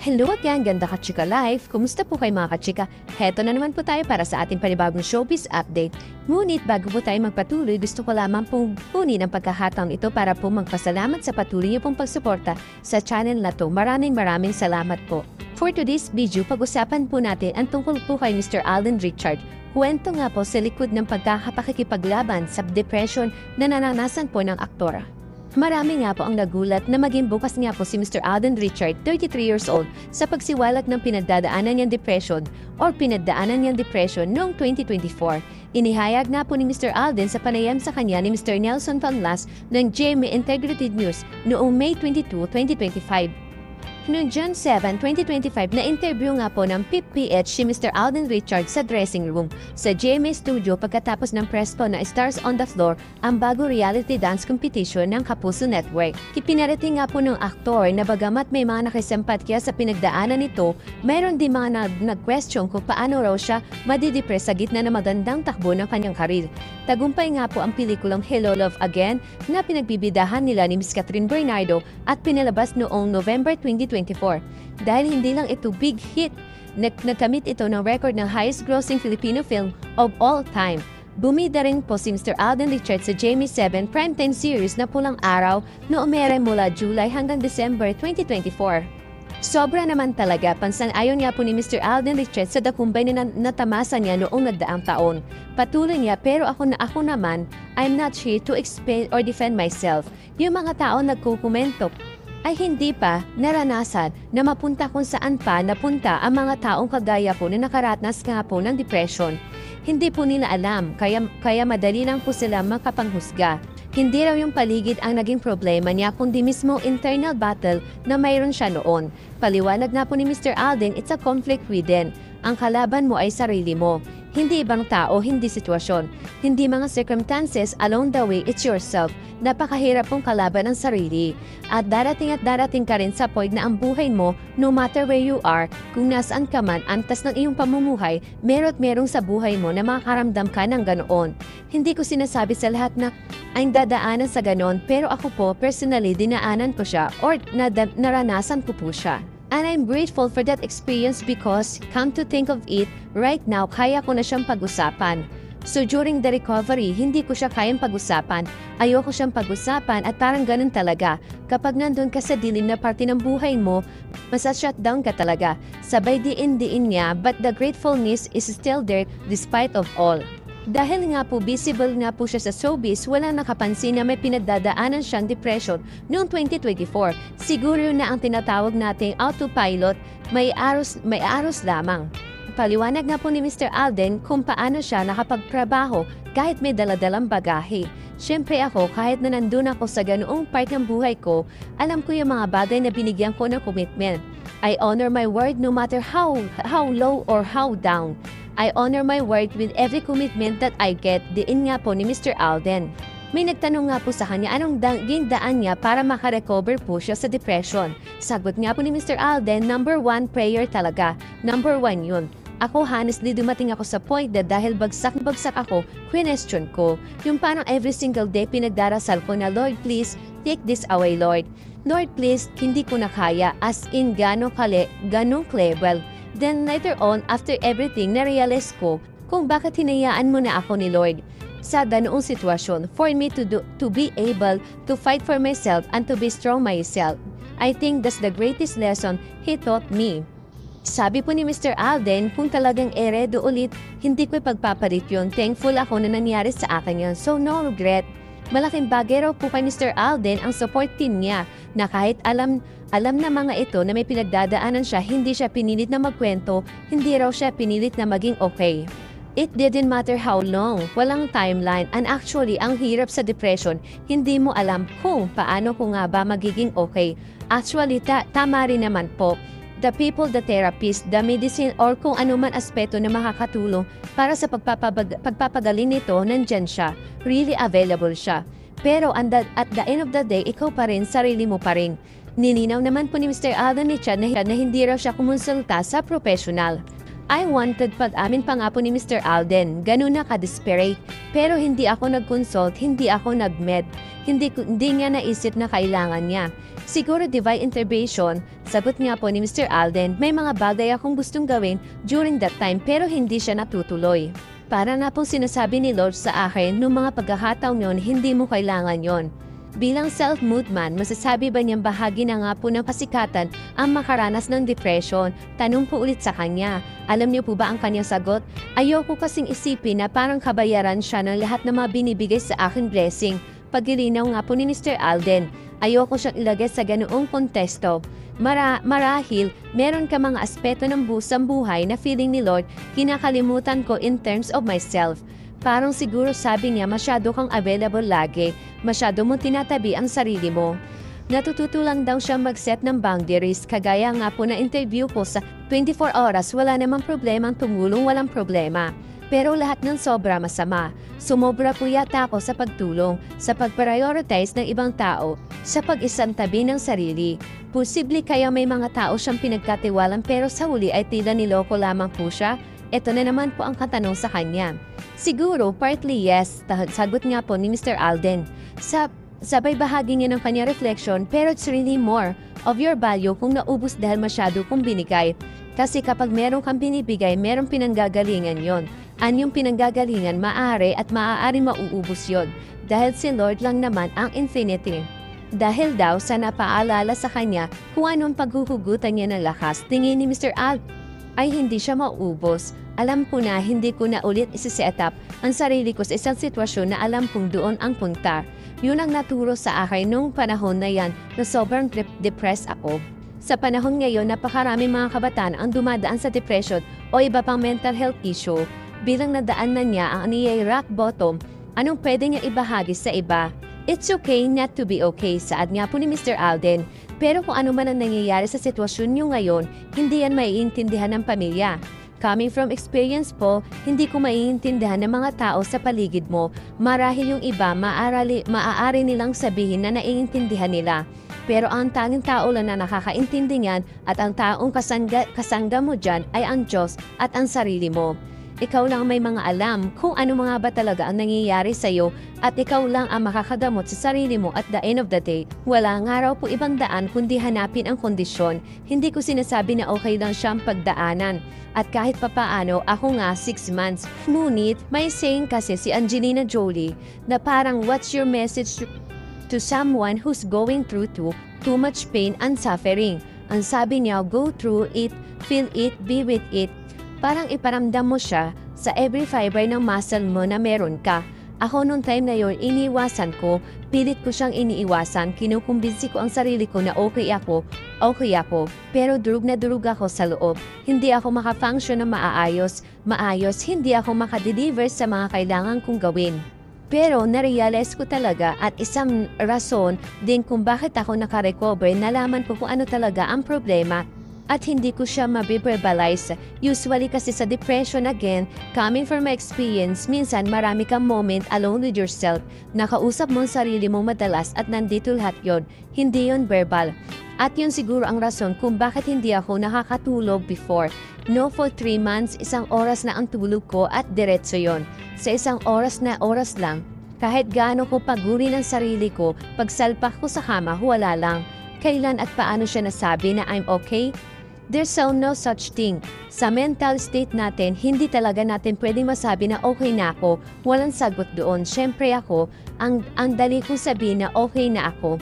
Hello again, ganda kachika life! Kumusta po kayo mga kachika? Heto na naman po tayo para sa ating panibagong showbiz update. Ngunit bago po tayo magpatuloy, gusto ko lamang pong kunin ang pagkakataon ito para po magpasalamat sa patuloy niyo pong pagsuporta sa channel na to. Maraming salamat po. For today's video, pag-usapan po natin ang tungkol po kay Mr. Alden Richard. Kwento nga po sa likod ng pagkakapakikipaglaban sa depression na nananasan po ng aktor. Marami nga po ang nagulat na maging bukas nga po si Mr. Alden Richard, 33 years old, sa pagsiwalag ng pinagdadaanan niyang depression noong 2024. Inihayag nga po ni Mr. Alden sa panayam sa kanya ni Mr. Nelson Vanlas ng GMA Integrated News noong May 22, 2025. Noong June 7, 2025, na-interview nga po ng PIP-PH si Mr. Alden Richard sa dressing room sa GMA Studio pagkatapos ng press po na Stars on the Floor, ang bago reality dance competition ng Kapuso Network. Ipinarating nga po ng aktor na bagamat may mga nakisimpatya sa pinagdaanan nito, mayroon din mga nag-question kung paano raw siya madidepress sa gitna ng magandang takbo ng kanyang karir. Tagumpay nga po ang pelikulang Hello Love Again na pinagbibidahan nila ni Ms. Catherine Bernardo at pinalabas noong November 2024. Dahil hindi lang ito big hit, nagkamit ito ng record ng highest grossing Filipino film of all time. Bumida rin po si Mr. Alden Richard sa GMA7 primetime series na Pulang Araw na umere mula July hanggang December 2024. Sobra naman talaga, pansan-ayon nga po ni Mr. Alden Richard sa dakumbay na natamasa niya noong nagdaang taon. Patuloy niya, pero ako naman, I'm not here to explain or defend myself. Yung mga tao nagkukomento ay hindi pa naranasan na mapunta kung saan pa napunta ang mga taong kagaya po na nakaranas nga po ng depression. Hindi po nila alam, kaya madali lang po sila makapanghusga. Hindi raw yung paligid ang naging problema niya kundi mismo internal battle na mayroon siya noon. Paliwanag nga po ni Mr. Alden, it's a conflict within. Ang kalaban mo ay sarili mo. Hindi ibang tao, hindi sitwasyon. Hindi mga circumstances along the way, it's yourself. Napakahirap pong kalaban ang sarili. At darating ka rin sa point na ang buhay mo, no matter where you are, kung nasaan ka man, antas ng iyong pamumuhay, merong sa buhay mo na makaramdam ka ng ganoon. Hindi ko sinasabi sa lahat na ay dadaanan sa ganon, pero ako po, personally, dinaanan ko siya or naranasan ko po siya. And I'm grateful for that experience because, come to think of it, right now, kaya ko na siyang pag-usapan. So during the recovery, hindi ko siya kayang pag-usapan. Ayoko siyang pag-usapan at parang ganun talaga. Kapag nandun ka sa dilim na parte ng buhay mo, masa-shutdown ka talaga. Sabay diin niya, but the gratefulness is still there despite of all. Dahil nga po visible nga po siya sa showbiz, walang nakapansin na may pinagdadaanan siyang depression noong 2024. Siguro na ang tinatawag nating autopilot, may aros lamang. Paliwanag nga po ni Mr. Alden kung paano siya nakapagtrabaho kahit may daladalang bagahe. Siyempre ako, kahit na nandun ako sa ganoong part ng buhay ko, alam ko yung mga bagay na binigyan ko ng commitment. I honor my word no matter how low or how down. I honor my word with every commitment that I get, diin nga po ni Mr. Alden. May nagtanong nga po sa kanya anong daan niya para makarecover po siya sa depression. Sagot nga po ni Mr. Alden, number 1, prayer talaga. Number 1 yun. Ako honestly dumating ako sa point na dahil bagsak ako, question ko. Yung parang every single day pinagdarasal ko na, Lord please, take this away Lord. Lord please, hindi ko na kaya, as in ganong level. Then later on, after everything, na-realize ko kung bakit hinayaan mo na ako ni Lord sa ganoong sitwasyon for me to be able to fight for myself and to be strong myself. I think that's the greatest lesson He taught me. Sabi po ni Mr. Alden, kung talagang eredo ulit, hindi ko ipagpapalit yun. Thankful ako na nangyari sa akin yun. So no regret. Malaking bagay raw po kay Mr. Alden ang support team niya na kahit alam na mga ito na may pinagdadaanan siya, hindi siya pinilit na magkwento, hindi raw siya pinilit na maging okay. It didn't matter how long, walang timeline, and actually, ang hirap sa depression, hindi mo alam kung paano ko nga ba magiging okay. Actually, tama rin naman po. The people, the therapist, the medicine, or kung anuman aspeto na makakatulong para sa pagpapagaling nito, nandyan siya. Really available siya. Pero at the end of the day, ikaw pa rin, sarili mo pa rin. Nilinaw naman po ni Mr. Alden Richard na hindi raw siya kumonsulta sa professional. I wanted pag-amin pa nga po ni Mr. Alden, ganun na ka-desperate. Pero hindi ako nag-consult, hindi ako nag-med. Hindi niya naisip na kailangan niya. Siguro divine intervention, sagot nga po ni Mr. Alden, may mga bagay akong gustong gawin during that time pero hindi siya natutuloy. Para na pong sinasabi ni Lord sa akin, nung mga pagkakataon yon, hindi mo kailangan yon. Bilang self-made man, masasabi ba niyang bahagi na nga po ng kasikatan ang makaranas ng depression? Tanong po ulit sa kanya. Alam niyo po ba ang kanyang sagot? Ayoko kasing isipin na parang kabayaran siya ng lahat ng mga binibigay sa aking blessing. Paglilinaw nga po ni Mr. Alden, ayoko siyang ilagay sa ganoong kontesto. Marahil, meron ka mga aspeto ng busang buhay na feeling ni Lord, kinakalimutan ko in terms of myself. Parang siguro sabi niya masyado kang available lagi, masyado mo tinatabi ang sarili mo. Natututo lang daw siya mag-set ng boundaries, kagaya nga po na interview ko sa 24 oras, wala namang problema ang tumulong, walang problema. Pero lahat ng sobra masama. Sumobra po yata ako sa pagtulong, sa pag-prioritize ng ibang tao, sa pag-isang tabi ng sarili. Posible kaya may mga tao siyang pinagkatiwalan pero sa huli ay tila niloko lamang po siya? Ito na naman po ang katanong sa kanya. Siguro, partly yes, sagot nga po ni Mr. Alden. Sabay bahagi niya ng kanya reflection, pero it's really more of your value kung naubos dahil masyado kong binigay. Kasi kapag meron kang binibigay, merong pinanggagalingan yon. Anyong pinanggagalingan, maaari at maaari mauubos yon. Dahil si Lord lang naman ang infinity. Dahil daw sa napaalala sa kanya kung anong paghuhugutan niya ng lakas, tingin ni Mr. Alden ay hindi siya maubos. Alam ko na hindi ko na ulit isi-set up ang sarili ko sa isang sitwasyon na alam kong doon ang punta. Yun ang naturo sa akin nung panahon na yan na sobrang depressed ako. Sa panahon ngayon, napakaraming mga kabataan ang dumadaan sa depression o iba pang mental health issue. Bilang nadaan na niya ang aniyay rock bottom, anong pwede niya ibahagi sa iba? It's okay not to be okay, saad nga po ni Mr. Alden. Pero kung ano man ang nangyayari sa sitwasyon niyo ngayon, hindi yan maiintindihan ng pamilya. Coming from experience po, hindi ko maiintindihan ng mga tao sa paligid mo. Marahil yung iba, maaari nilang sabihin na naiintindihan nila. Pero ang tanging tao lang na nakakaintindi niyan at ang taong kasangga mo dyan ay ang Diyos at ang sarili mo. Ikaw lang may mga alam kung ano mga ba talaga ang nangyayari sa iyo at ikaw lang ang makakadamot sa sarili mo at the end of the day. Wala nga raw po ibang daan kundi hanapin ang kondisyon. Hindi ko sinasabi na okay lang siyang pagdaanan. At kahit papaano, ako nga 6 months. Ngunit may saying kasi si Angelina Jolie na parang what's your message to someone who's going through too much pain and suffering. Ang sabi niya, go through it, feel it, be with it. Parang iparamdam mo siya sa every fiber ng muscle mo na meron ka. Ako nung time na yon, iniiwasan ko, pilit ko siyang iniiwasan, kinukumbinsi ko ang sarili ko na okay ako. Pero durug na durug ako sa loob. Hindi ako makafunction na maayos, hindi ako makadeliver sa mga kailangan kong gawin. Pero narealize ko talaga at isang rason din kung bakit ako nakarecover, nalaman ko kung ano talaga ang problema. At hindi ko siya mabiverbalize. Usually kasi sa depression again, coming from my experience, minsan marami kang moment alone with yourself. Nakausap mo ang sarili mo madalas at nandito lahat yon. Hindi yon verbal. At yun siguro ang rason kung bakit hindi ako nakakatulog before. No, for 3 months, 1 oras na ang tulog ko at diretso yon. Sa 1 oras na oras lang, kahit gaano ko paguri ng sarili ko, pagsalpak ko sa kama, wala lang. Kailan at paano siya nasabi na I'm okay? There's no such thing. Sa mental state natin, hindi talaga natin pwedeng masabi na okay na ako. Walang sagot doon. Siyempre ako, ang dali kong sabihin na okay na ako.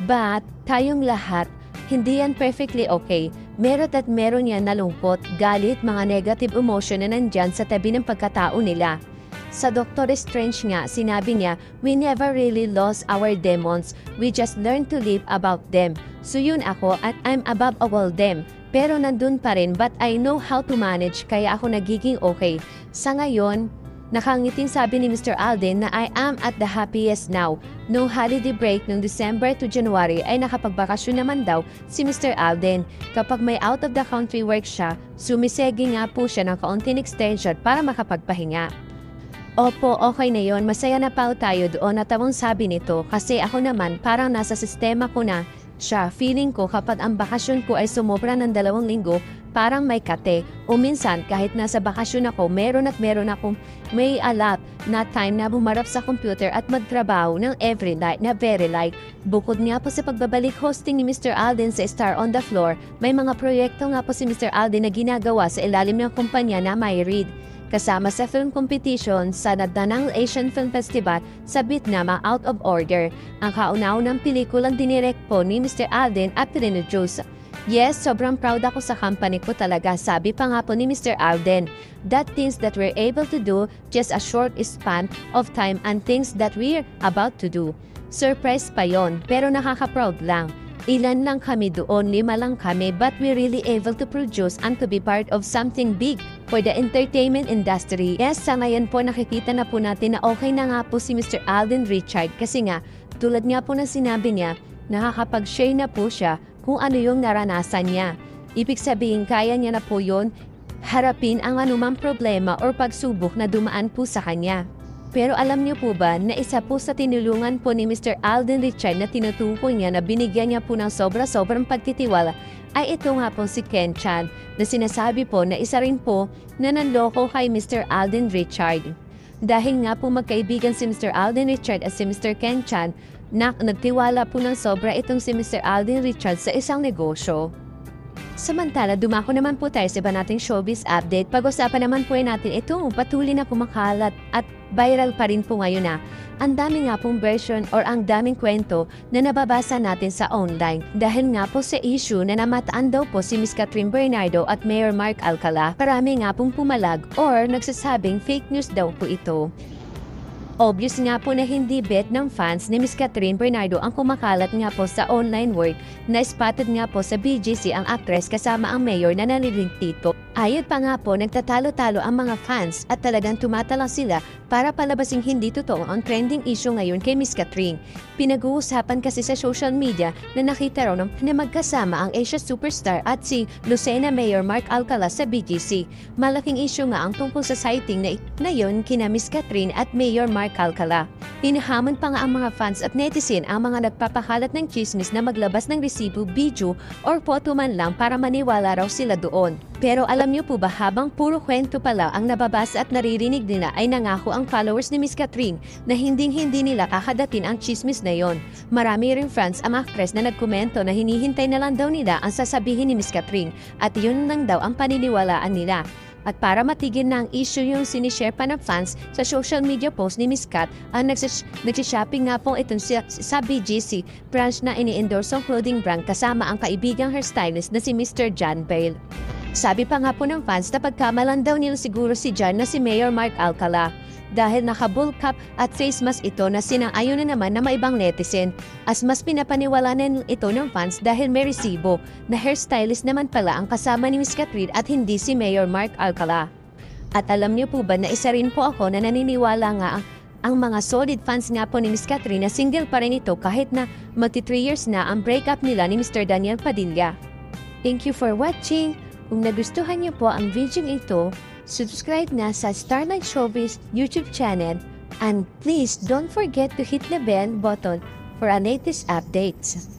But, tayong lahat, hindi yan perfectly okay. Meron at meron yan nalungkot, galit, mga negative emotion na nandyan sa tabi ng pagkatao nila. Sa Dr. Strange nga, sinabi niya, we never really lost our demons. We just learned to live about them. So yun ako at I'm above all them. Pero nandun pa rin, but I know how to manage kaya ako nagiging okay. Sa ngayon, nakangiting sabi ni Mr. Alden na I am at the happiest now. No holiday break noong December to January ay nakapagbakasyon naman daw si Mr. Alden. Kapag may out of the country work siya, sumisegi nga po siya ng kaunting extension para makapagpahinga. Opo, okay na yon. Masaya na pa tayo doon at tawang sabi nito kasi ako naman parang nasa sistema ko na siya. Feeling ko kapag ang bakasyon ko ay sumobra ng 2 linggo, parang may kate. O minsan kahit nasa bakasyon ako, meron akong may alap na time na bumarap sa computer at magtrabaho ng every night na very light. Bukod nga po sa pagbabalik hosting ni Mr. Alden sa Star on the Floor, may mga proyekto nga po si Mr. Alden na ginagawa sa ilalim ng kumpanya na MyRead. Kasama sa film competition sa Danang Asian Film Festival sa Vietnam ang Out of Order, ang kauna-unang pelikulang dinirect po ni Mr. Alden at Diyos. Yes, sobrang proud ako sa company ko talaga, sabi pa nga po ni Mr. Alden. That things that we're able to do just a short span of time and things that we're about to do. Surprise pa yon, pero nakaka-proud lang. Ilan lang kami doon, 5 lang kami, but we really able to produce and to be part of something big for the entertainment industry. Yes, sa ngayon po nakikita na po natin na okay na nga po si Mr. Alden Richard kasi nga, tulad nga po ng sinabi niya, nakakapag-share na po siya kung ano yung naranasan niya. Ibig sabihin, kaya niya na po yun harapin ang anumang problema or pagsubok na dumaan po sa kanya. Pero alam niyo po ba na isa po sa tinulungan po ni Mr. Alden Richard na tinutukoy niya na binigyan niya po ng sobrang pagtitiwala ay ito nga po si Ken Chan na sinasabi po na isa rin po na nanloko kay Mr. Alden Richard. Dahil nga po magkaibigan si Mr. Alden Richard at si Mr. Ken Chan na nagtiwala po ng sobra itong si Mr. Alden Richard sa isang negosyo. Samantala, dumako naman po tayo sa iba nating showbiz update. Pag-usapan naman po natin itong patuloy na kumakalat at viral pa rin po ngayon na ang dami nga pong version or ang daming kwento na nababasa natin sa online dahil nga po sa issue na namataan daw po si Miss Catherine Bernardo at Mayor Mark Alcala. Marami nga pong pumalag or nagsasabing fake news daw po ito. Obvious nga po na hindi bet ng fans ni Miss Catherine Bernardo ang kumakalat nga po sa online world na spotted nga po sa BGC ang actress kasama ang mayor na naniling tito. Ayon pa nga po, nagtatalo-talo ang mga fans at talagang tumatala sila para palabasing hindi totoo ang trending issue ngayon kay Miss Catherine. Pinag-uusapan kasi sa social media na nakita raw na magkasama ang Asia superstar at si Lucena Mayor Mark Alcala sa BGC. Malaking issue nga ang tungkol sa sighting na yun kina Miss Catherine at Mayor Mark Alcala. Hinahamon pa nga ang mga fans at netizen ang mga nagpapakalat ng chismis na maglabas ng resibo, video or photo man lang para maniwala raw sila doon. Pero alam niyo po ba, habang puro kwento pala ang nababasa at naririnig nila ay nangako ang followers ni Miss Catherine na hindi nila kakadatin ang chismis na yon. Marami rin fans ang actress na nagkomento na hinihintay na lang daw nila ang sasabihin ni Miss Catherine at yun lang daw ang paniniwalaan nila. At para matigil na ang issue yung sinishare pa ng fans sa social media post ni Miss Cat, ang nagsishopping nga po itong sa BGC branch na ini-endorse ang clothing brand kasama ang kaibigang hairstylist na si Mr. John Bale. Sabi pa nga po ng fans na pagkamalan daw nila siguro si John na si Mayor Mark Alcala dahil naka-bull cap at face mask ito na sinang-ayon na naman na maibang netizen. As mas pinapaniwala na ito ng fans dahil may resibo na hairstylist naman pala ang kasama ni Miss Catherine at hindi si Mayor Mark Alcala. At alam niyo po ba na isa rin po ako na naniniwala nga ang mga solid fans nga po ni Miss Catherine na single pa rin ito kahit na magti 3 years na ang breakup nila ni Mr. Daniel Padilla. Thank you for watching. Kung nagustuhan niyo po ang video ito, subscribe na sa Starlight Showbiz YouTube channel and please don't forget to hit the bell button for our latest updates.